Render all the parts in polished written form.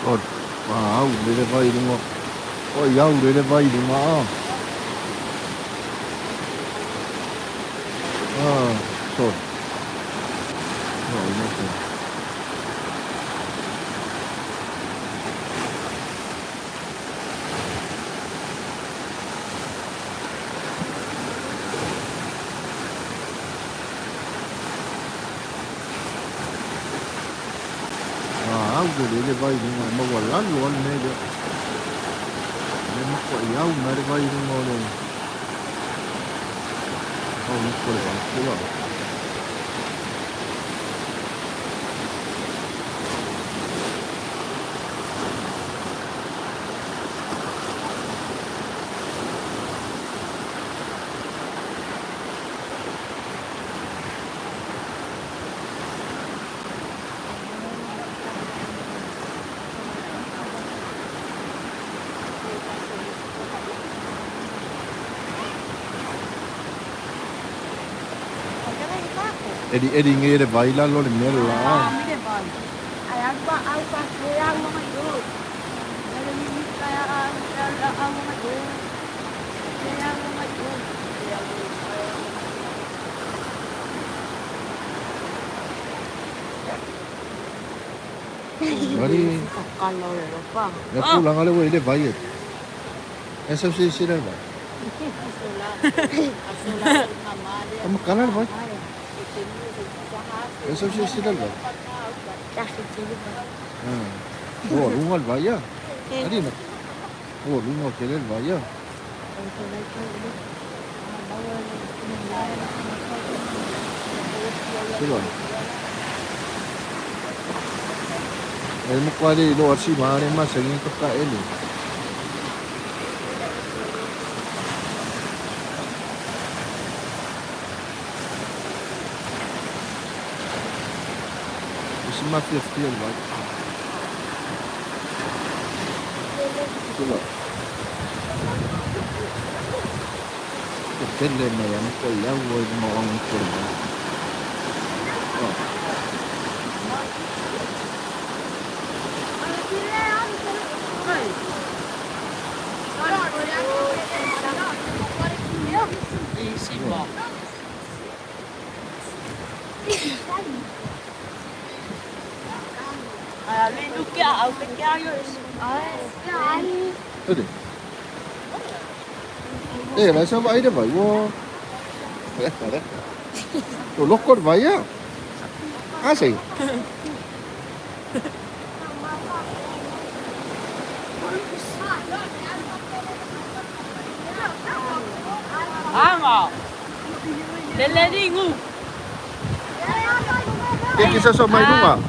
Rồi, wow, đây là vậy đúng không? Ôi, dâu, đây là vậy đúng không? Rồi, rồi, rồi. Wow, đây là vậy đúng không? Mà còn lắm luôn này được. Đây mà có dâu, mà đây vậy đúng không? Oh, nó có được không? Đúng không? Edi nghe được vậy là luôn nghe là. Mari. Ya pulang kali weh, dia bayar. SFC sini lah. Kamu kanan boy. SFC sini lah. Oh, rumah bayar. Tadi nak. Oh, rumah kira bayar. Tuan. Ilmu kuali luar si mana mas ingin tukar ini. ما في اختيار بعد كله تتكلم يعني كل أول ما عم كله Thế đi. Ê, lại sao vậy đó vậy quá? Đồ lót con vậy á? Á gì? Ngọ. Lên đi ngu. Cái sao sao mày đúng không?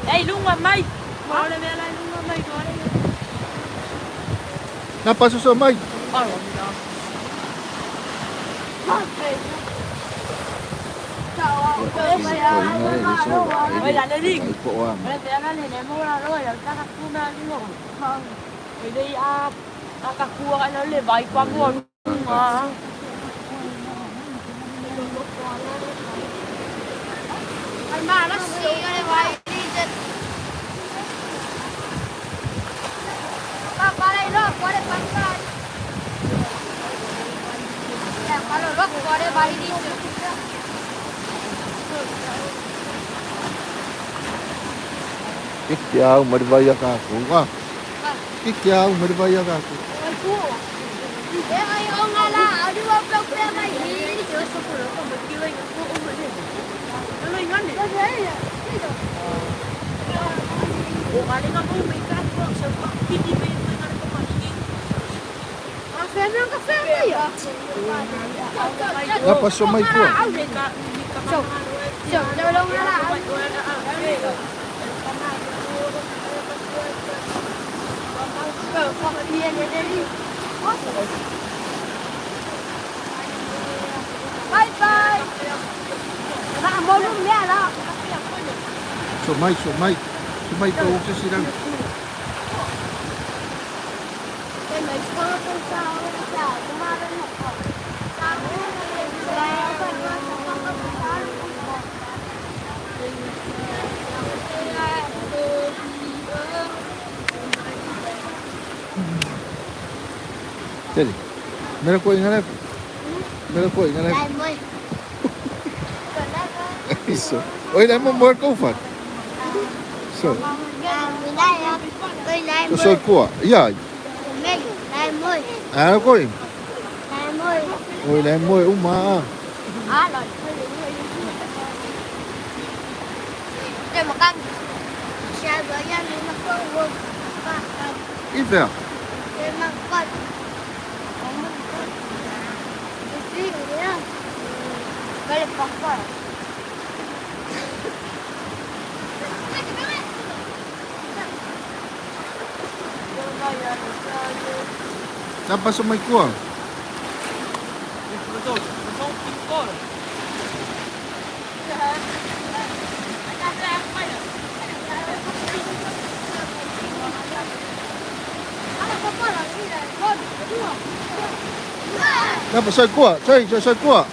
Đây luôn mà mày. Ngồi đây về lại luôn mà mày ngồi đây. Napa sao mày? Bây giờ lên đi. Bây giờ nó lên em mua rồi, ta cắt cua ra đi rồi. Rồi đi cắt cua cái nó lên vài qua nguồn mà. Anh ba nó xì cái vài đi trên. Qua đây đó, qua đây bắn ra. Qua đây đó, qua đây vài đi. Kikau merbayar aku wah. Kikau merbayar aku. Apa somai ko? Bye bye. Nah, mau lu lihat lah. Somai ko sa silang. Jadi. Mera ko ingalep. Mera ko ingalep. Lại mười. Isso. Oi, lá mo mo ko fat. So. Mình đây á. Tôi lại So mười. so ko. Ya. Mình lại mười. Ah ko. Lại mười. Oi, lá mo uma. À rồi. Đây một căn. Xe bữa giờ mình mặc con quần. Ifer. Đây mặc con. Không mặc con. Cái gì vậy á? Cái là con con. Siapa semua ko? Siapa soy ko? Soy ko.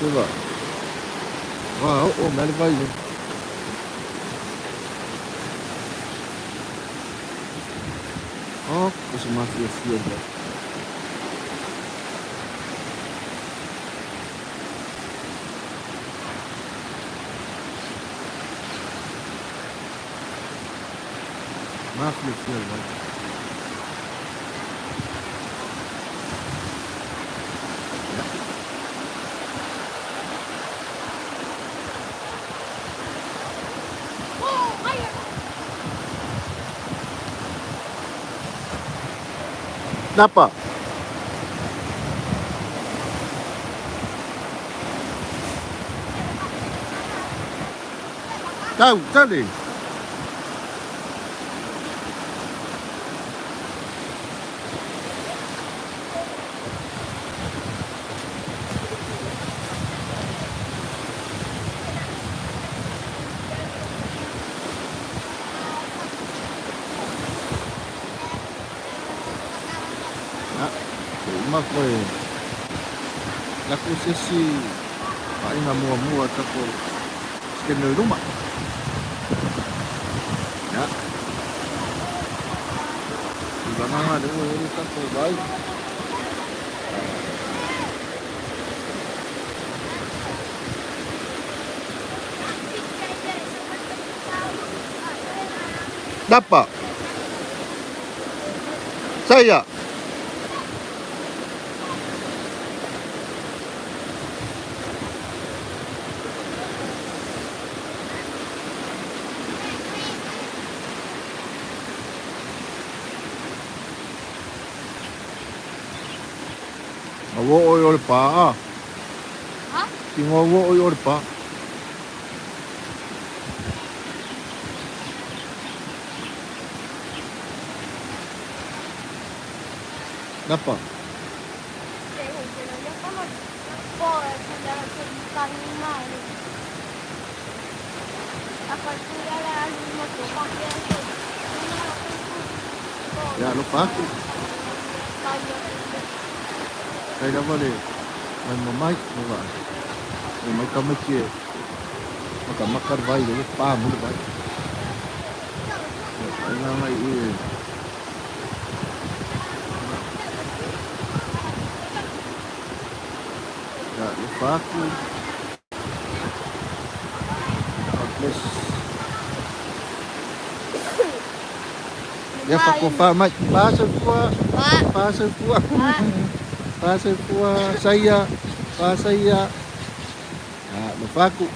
Coba. Wow, oh, meron ba yun? Oh, kasi mafia ba? Mafia ba? Kenapa? Tahu tadi. Rumah ko eh. Laku sesi Pak Ina mua-mua tako scanner rumah. Ya. Di mana ada ini tako baik. Dapat. Saya. Awo oy pa. Hả? Tingowo oy pa. Dapat. Ya lupa aku. Đây đó đi. Mình một máy như vậy. Mình mới có mấy chia. Mà cả mắc cắt vay để pa muốn vay. Phải là ngay ya lupa aku. Please. Ya Pak Kofa, Mike, pasal kuah. Pasal kuah. Pasal kuah saya. Pasal ya. Lupa aku.